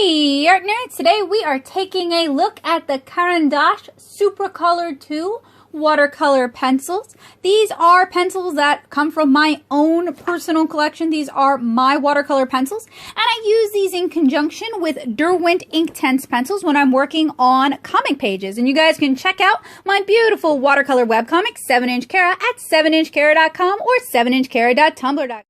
Hey Art Nerds! Today we are taking a look at the Caran D'Ache Supracolor II watercolor pencils. These are pencils that come from my own personal collection. These are my watercolor pencils, and I use these in conjunction with Derwent Inktense pencils when I'm working on comic pages. And you guys can check out my beautiful watercolor webcomic, 7-inch Cara, at 7inchcara.com or 7inchcara.tumblr.com.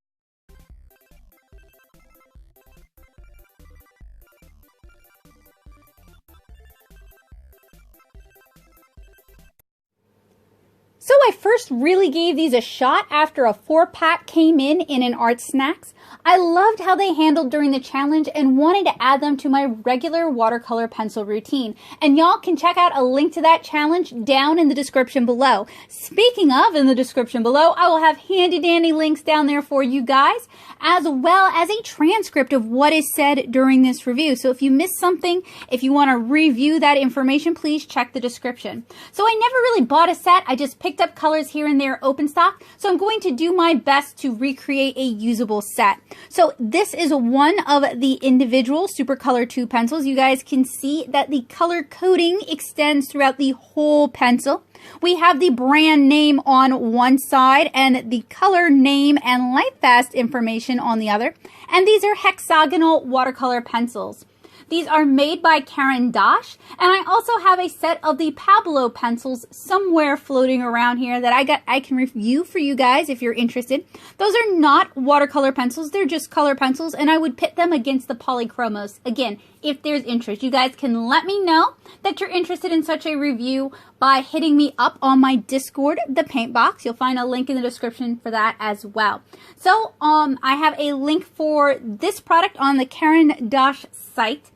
So I first really gave these a shot after a 4-pack came in an Artsnacks. I loved how they handled during the challenge and wanted to add them to my regular watercolor pencil routine. And y'all can check out a link to that challenge down in the description below. Speaking of in the description below, I will have handy dandy links down there for you guys, as well as a transcript of what is said during this review. So if you missed something, if you want to review that information, please check the description. So I never really bought a set. I just picked up colors here and there open stock, so I'm going to do my best to recreate a usable set. So this is one of the individual Supracolor II pencils. You guys can see that the color coding extends throughout the whole pencil. We have the brand name on one side and the color name and light fast information on the other. And these are hexagonal watercolor pencils. These are made by Caran D'Ache, and I also have a set of the Pablo pencils somewhere floating around here that I can review for you guys if you're interested. Those are not watercolor pencils, they're just color pencils, and I would pit them against the Polychromos. Again, if there's interest, you guys can let me know that you're interested in such a review by hitting me up on my Discord, the Paint Box. You'll find a link in the description for that as well. So, I have a link for this product on the Caran D'Ache site.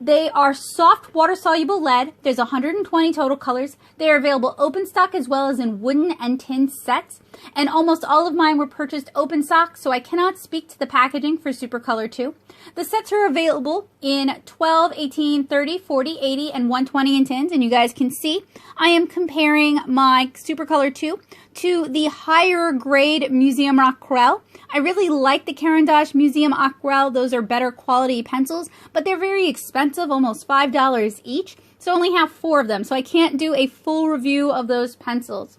They are soft water-soluble lead. There's 120 total colors. They are available open stock as well as in wooden and tin sets. And almost all of mine were purchased open stock, so I cannot speak to the packaging for Supracolor II. The sets are available in 12, 18, 30, 40, 80, and 120 in tins. And you guys can see I am comparing my Supracolor II to the higher grade Museum Aquarelle. I really like the Caran D'Ache Museum Aquarelle. Those are better quality pencils, but they're very expensive, almost $5 each. So I only have 4 of them, so I can't do a full review of those pencils.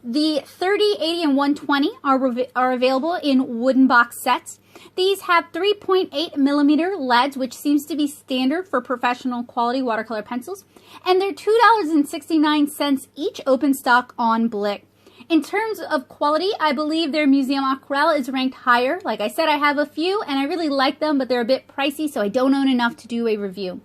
The 30, 80, and 120 are available in wooden box sets. These have 3.8 millimeter leads, which seems to be standard for professional quality watercolor pencils. And they're $2.69 each open stock on Blick. In terms of quality, I believe their Museum Aquarelle is ranked higher. Like I said, I have a few and I really like them, but they're a bit pricey, so I don't own enough to do a review.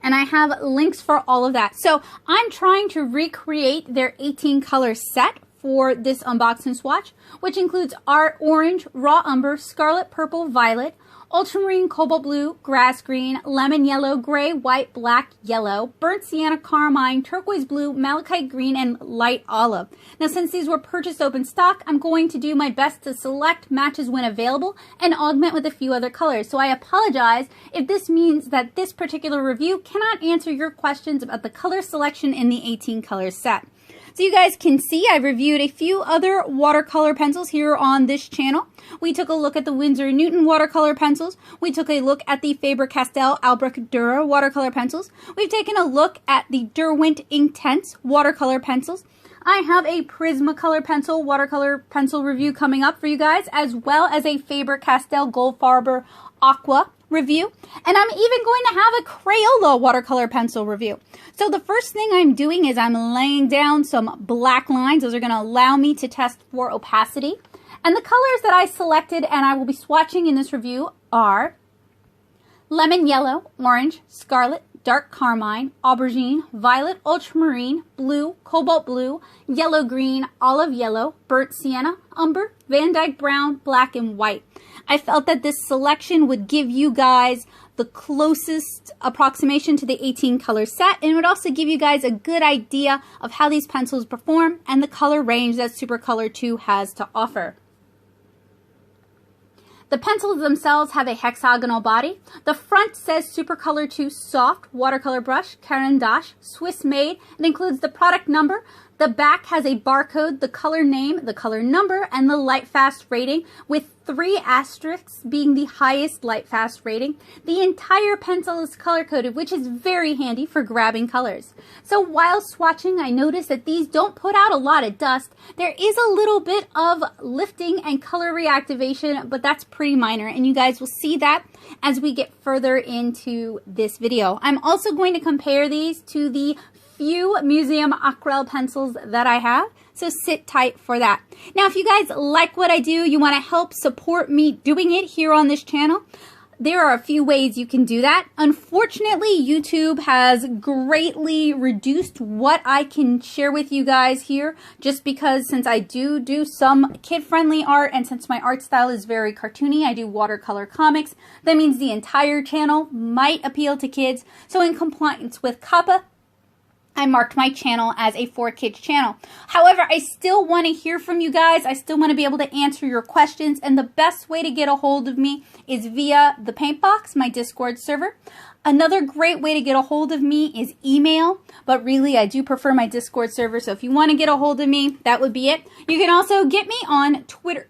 And I have links for all of that. So I'm trying to recreate their 18 color set for this unboxing swatch, which includes orange, raw umber, scarlet, purple, violet, ultramarine, cobalt blue, grass green, lemon yellow, gray, white, black, yellow, burnt sienna, carmine, turquoise blue, malachite green, and light olive. Now, since these were purchased open stock, I'm going to do my best to select matches when available and augment with a few other colors. So I apologize if this means that this particular review cannot answer your questions about the color selection in the 18 color set. So you guys can see I've reviewed a few other watercolor pencils here on this channel. We took a look at the Winsor & Newton watercolor pencils. We took a look at the Faber-Castell Albrecht Dürer watercolor pencils. We've taken a look at the Derwent Inktense watercolor pencils. I have a Prismacolor pencil watercolor pencil review coming up for you guys, as well as a Faber-Castell Goldfarber Aqua review, and I'm even going to have a Crayola watercolor pencil review. So the first thing I'm doing is I'm laying down some black lines. Those are going to allow me to test for opacity. And the colors that I selected and I will be swatching in this review are lemon yellow, orange, scarlet, dark carmine, aubergine, violet, ultramarine, blue, cobalt blue, yellow green, olive yellow, burnt sienna, umber, Van Dyke brown, black, and white. I felt that this selection would give you guys the closest approximation to the 18 color set, and it would also give you guys a good idea of how these pencils perform and the color range that Supracolor II has to offer. The pencils themselves have a hexagonal body. The front says Supracolor II Soft Watercolor Brush, Caran D'Ache, Swiss made. It includes the product number. The back has a barcode, the color name, the color number, and the light fast rating with 3 asterisks being the highest light fast rating. The entire pencil is color coded, which is very handy for grabbing colors. So while swatching, I noticed that these don't put out a lot of dust. There is a little bit of lifting and color reactivation, but that's pretty minor, and you guys will see that as we get further into this video. I'm also going to compare these to the few museum aquarelle pencils that I have, so sit tight for that. Now, if you guys like what I do, you want to help support me doing it here on this channel, there are a few ways you can do that. Unfortunately, YouTube has greatly reduced what I can share with you guys here, just because since I do some kid-friendly art, and since my art style is very cartoony, I do watercolor comics, that means the entire channel might appeal to kids. So in compliance with COPPA, I marked my channel as a for kids channel. However, I still want to hear from you guys. I still want to be able to answer your questions, and the best way to get a hold of me is via the Paintbox, my Discord server. Another great way to get a hold of me is email, but really I do prefer my Discord server, so if you want to get a hold of me, that would be it. You can also get me on Twitter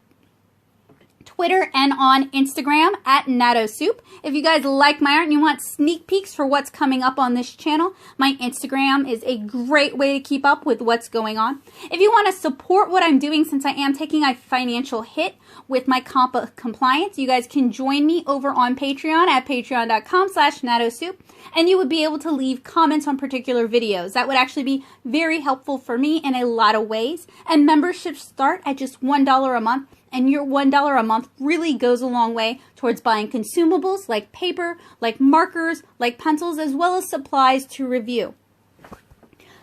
and on Instagram at NatoSoup. If you guys like my art and you want sneak peeks for what's coming up on this channel, my Instagram is a great way to keep up with what's going on. If you want to support what I'm doing, since I am taking a financial hit with my COPPA compliance, you guys can join me over on Patreon at patreon.com/NatoSoup, and you would be able to leave comments on particular videos. That would actually be very helpful for me in a lot of ways, and memberships start at just $1 a month. And your $1 a month really goes a long way towards buying consumables like paper, like markers, like pencils, as well as supplies to review.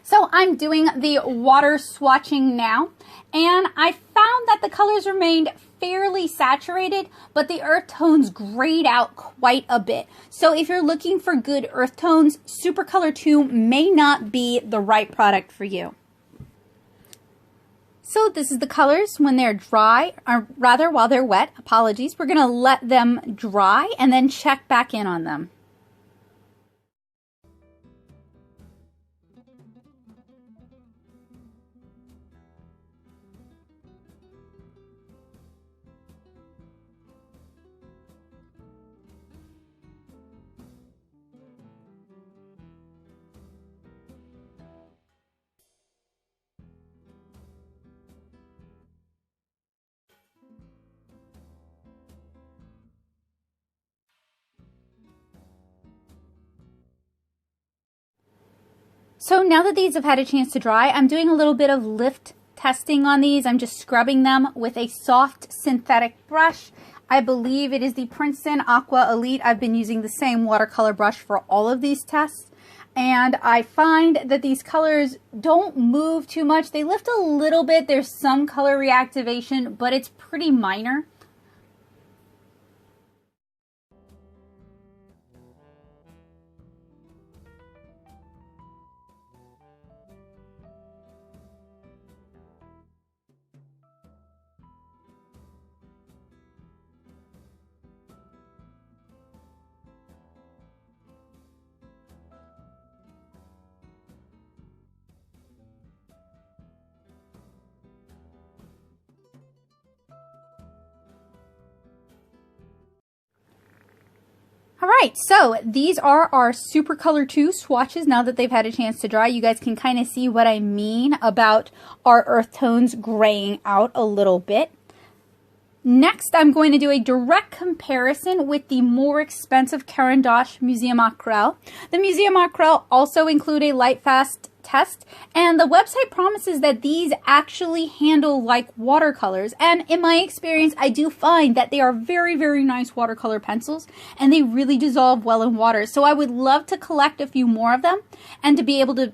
So I'm doing the water swatching now, and I found that the colors remained fairly saturated, but the earth tones grayed out quite a bit. So if you're looking for good earth tones, Supracolor II may not be the right product for you. So this is the colors when they're dry, or rather while they're wet. Apologies. We're going to let them dry and then check back in on them. So now that these have had a chance to dry, I'm doing a little bit of lift testing on these. I'm just scrubbing them with a soft synthetic brush. I believe it is the Princeton Aqua Elite. I've been using the same watercolor brush for all of these tests, and I find that these colors don't move too much. They lift a little bit. There's some color reactivation, but it's pretty minor. Alright, so these are our Supracolor II swatches now that they've had a chance to dry. You guys can kind of see what I mean about our earth tones graying out a little bit. Next, I'm going to do a direct comparison with the more expensive Caran D'Ache Museum Aquarelle. The Museum Aquarelle also include a light fast test, and the website promises that these actually handle like watercolors, and in my experience I do find that they are very, very nice watercolor pencils, and they really dissolve well in water. So I would love to collect a few more of them and to be able to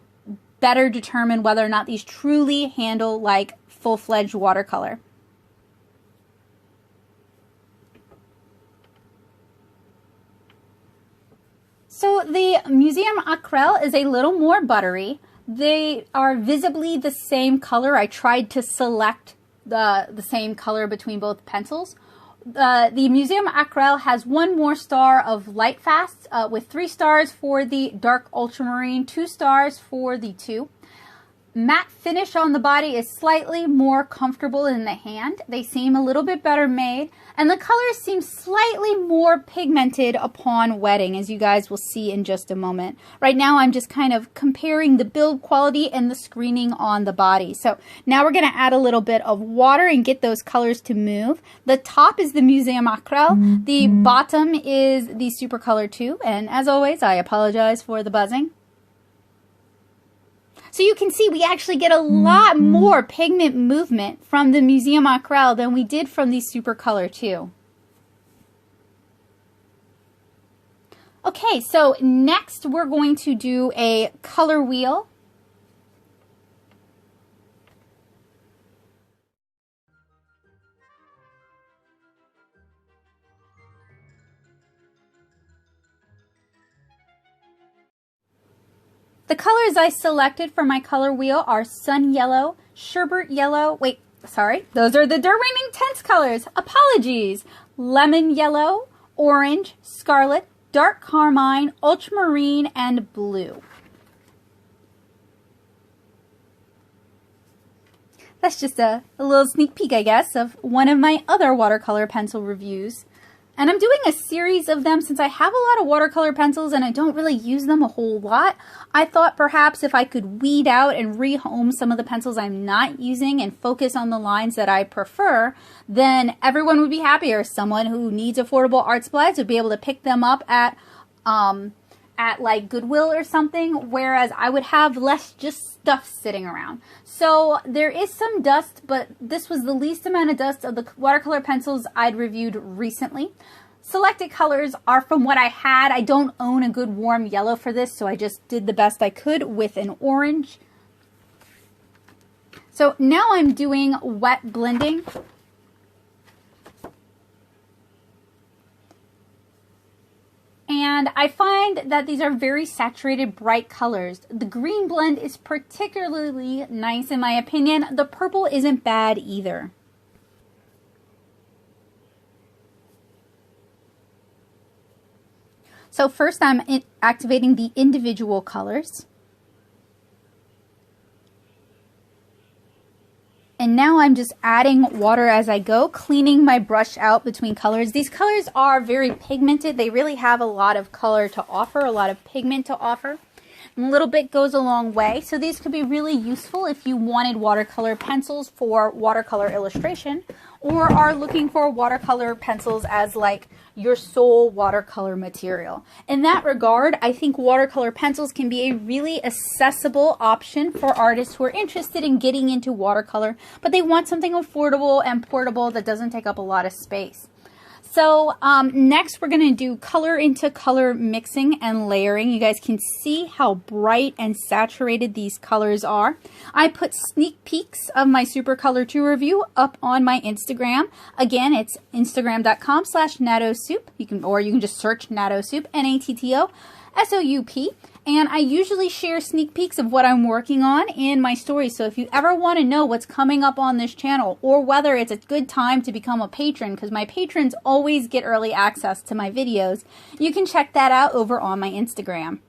better determine whether or not these truly handle like full-fledged watercolor. So the Museum Aquarelle is a little more buttery. They are visibly the same color. I tried to select the same color between both pencils. The Museum Aquarelle has one more star of light fast, with 3 stars for the dark ultramarine, 2 stars for the 2. matte finish on the body is slightly more comfortable in the hand. They seem a little bit better made, and the colors seem slightly more pigmented upon wetting, as you guys will see in just a moment. Right now I'm just kind of comparing the build quality and the screening on the body. So now we're going to add a little bit of water and get those colors to move. The top is the Museum Aquarelle, the bottom is the Supracolor II, and as always I apologize for the buzzing. So you can see we actually get a lot more pigment movement from the Museum Aquarelle than we did from the Supracolor II. Okay, so next we're going to do a color wheel. The colors I selected for my color wheel are Sun Yellow, Sherbet Yellow, those are the Derwent Intense colors, apologies, Lemon Yellow, Orange, Scarlet, Dark Carmine, Ultramarine, and Blue. That's just a little sneak peek, I guess, of one of my other watercolor pencil reviews. And I'm doing a series of them since I have a lot of watercolor pencils and I don't really use them a whole lot. I thought perhaps if I could weed out and rehome some of the pencils I'm not using and focus on the lines that I prefer, then everyone would be happier. Someone who needs affordable art supplies would be able to pick them up at like Goodwill or something, whereas I would have less just stuff sitting around. So there is some dust, but this was the least amount of dust of the watercolor pencils I'd reviewed recently. Selected colors are from what I had. I don't own a good warm yellow for this, so I just did the best I could with an orange. So now I'm doing wet blending. And I find that these are very saturated, bright colors. The green blend is particularly nice in my opinion. The purple isn't bad either. So first I'm activating the individual colors. And now I'm just adding water as I go, cleaning my brush out between colors. These colors are very pigmented. They really have a lot of color to offer, a lot of pigment to offer. And a little bit goes a long way. So these could be really useful if you wanted watercolor pencils for watercolor illustration or are looking for watercolor pencils as like your sole watercolor material. In that regard, I think watercolor pencils can be a really accessible option for artists who are interested in getting into watercolor, but they want something affordable and portable that doesn't take up a lot of space. So next we're going to do color into color mixing and layering. You guys can see how bright and saturated these colors are. I put sneak peeks of my Supracolor II review up on my Instagram. Again, it's instagram.com/nattosoup. You can just search nattosoup, N-A-T-T-O-S-O-U-P. And I usually share sneak peeks of what I'm working on in my stories. So if you ever want to know what's coming up on this channel or whether it's a good time to become a patron, because my patrons always get early access to my videos, you can check that out over on my Instagram.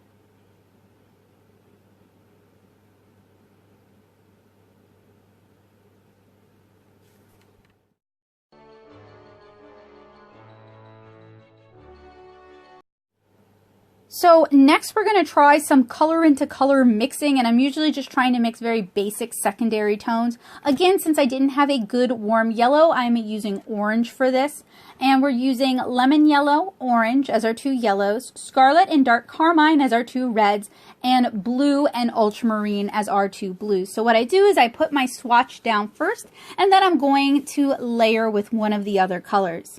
So next we're going to try some color into color mixing, and I'm usually just trying to mix very basic secondary tones. Again, since I didn't have a good warm yellow, I'm using orange for this. And we're using lemon yellow, orange as our two yellows, scarlet and dark carmine as our two reds, and blue and ultramarine as our two blues. So what I do is I put my swatch down first, and then I'm going to layer with one of the other colors.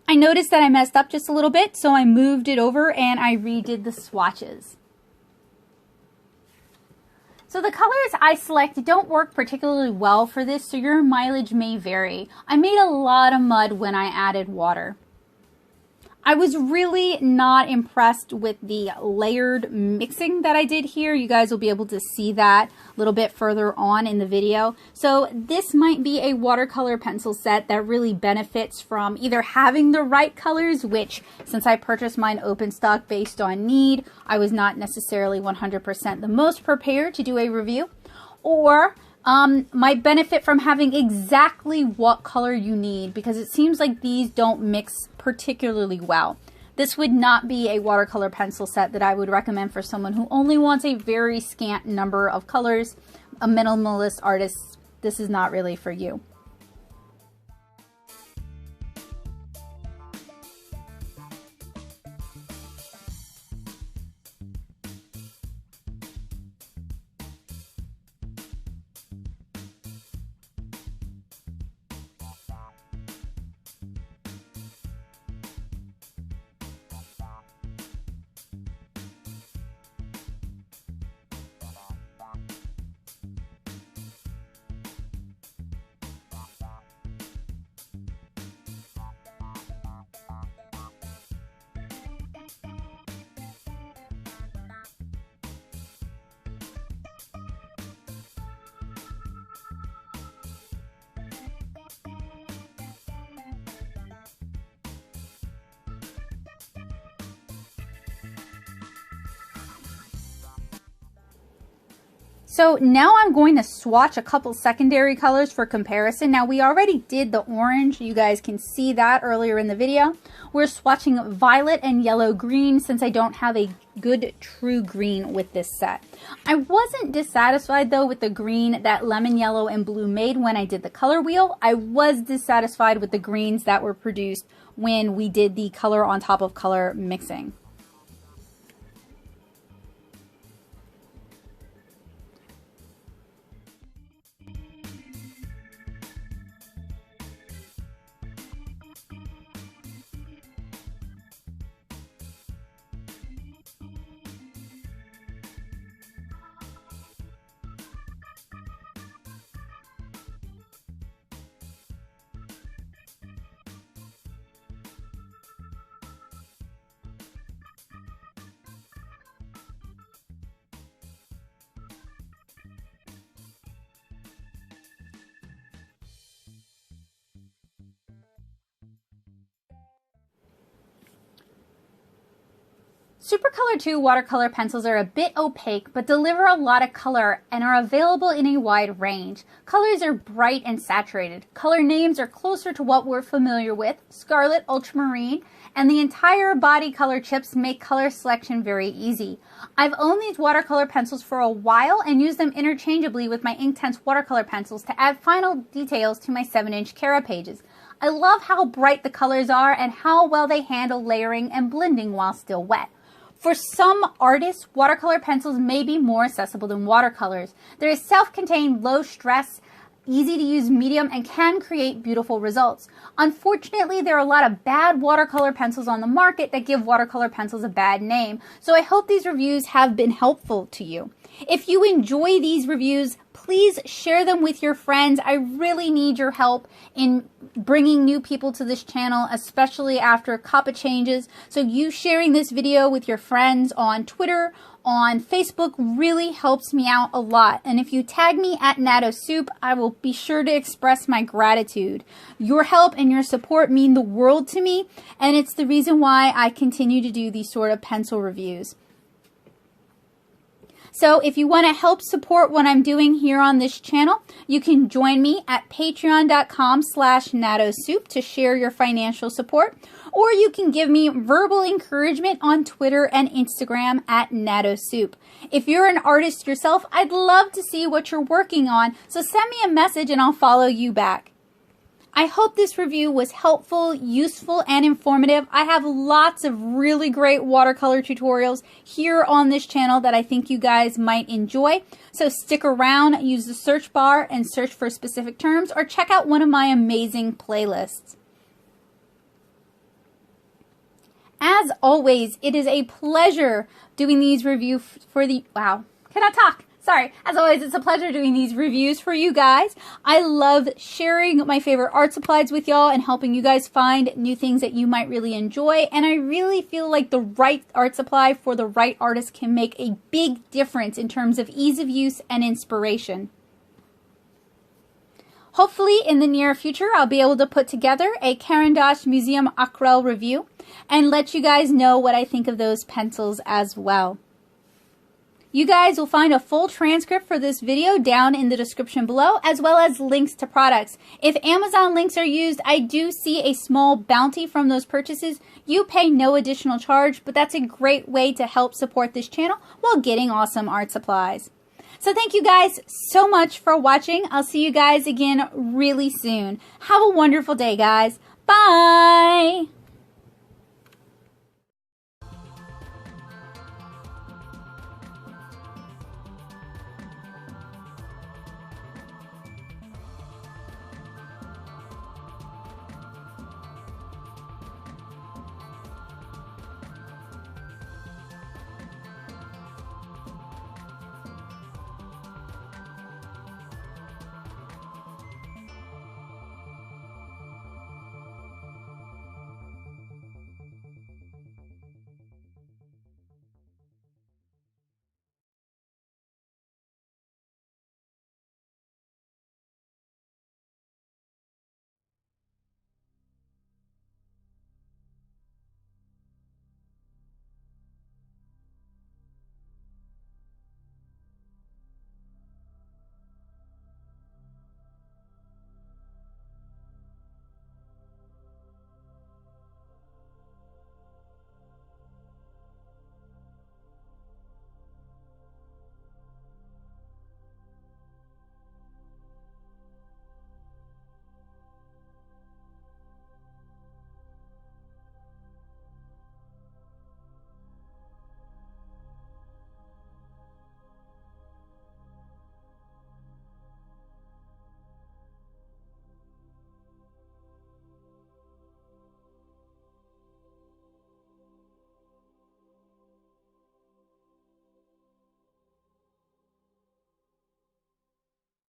I noticed that I messed up just a little bit, so I moved it over and I redid the swatches. So the colors I selected don't work particularly well for this, so your mileage may vary. I made a lot of mud when I added water. I was really not impressed with the layered mixing that I did here. You guys will be able to see that a little bit further on in the video. So this might be a watercolor pencil set that really benefits from either having the right colors, which since I purchased mine open stock based on need, I was not necessarily 100% the most prepared to do a review, or might benefit from having exactly what color you need, because it seems like these don't mix particularly well. This would not be a watercolor pencil set that I would recommend for someone who only wants a very scant number of colors. A minimalist artist, this is not really for you. So now I'm going to swatch a couple secondary colors for comparison. Now we already did the orange. You guys can see that earlier in the video. We're swatching violet and yellow green since I don't have a good true green with this set. I wasn't dissatisfied though with the green that lemon yellow and blue made when I did the color wheel. I was dissatisfied with the greens that were produced when we did the color on top of color mixing. Supracolor II watercolor pencils are a bit opaque, but deliver a lot of color and are available in a wide range. Colors are bright and saturated. Color names are closer to what we're familiar with, scarlet, ultramarine, and the entire body color chips make color selection very easy. I've owned these watercolor pencils for a while and use them interchangeably with my Inktense watercolor pencils to add final details to my 7-inch Cara pages. I love how bright the colors are and how well they handle layering and blending while still wet. For some artists, watercolor pencils may be more accessible than watercolors. They're a self-contained, low-stress, easy-to-use medium and can create beautiful results. Unfortunately, there are a lot of bad watercolor pencils on the market that give watercolor pencils a bad name, so I hope these reviews have been helpful to you. If you enjoy these reviews, please share them with your friends. I really need your help in bringing new people to this channel, especially after COPPA changes. So you sharing this video with your friends on Twitter, on Facebook really helps me out a lot. And if you tag me at NatoSoup, I will be sure to express my gratitude. Your help and your support mean the world to me, and it's the reason why I continue to do these sort of pencil reviews. So if you want to help support what I'm doing here on this channel, you can join me at patreon.com/NatoSoup to share your financial support, or you can give me verbal encouragement on Twitter and Instagram at NatoSoup. If you're an artist yourself, I'd love to see what you're working on, so send me a message and I'll follow you back. I hope this review was helpful, useful, and informative. I have lots of really great watercolor tutorials here on this channel that I think you guys might enjoy. So stick around, use the search bar and search for specific terms, or check out one of my amazing playlists. As always, it is a pleasure doing these reviews for the, wow, can I talk? Sorry, as always, it's a pleasure doing these reviews for you guys. I love sharing my favorite art supplies with y'all and helping you guys find new things that you might really enjoy. And I really feel like the right art supply for the right artist can make a big difference in terms of ease of use and inspiration. Hopefully in the near future, I'll be able to put together a Caran D'Ache Museum Aquarelle review and let you guys know what I think of those pencils as well. You guys will find a full transcript for this video down in the description below, as well as links to products. If Amazon links are used, I do see a small bounty from those purchases. You pay no additional charge, but that's a great way to help support this channel while getting awesome art supplies. So thank you guys so much for watching. I'll see you guys again really soon. Have a wonderful day, guys. Bye!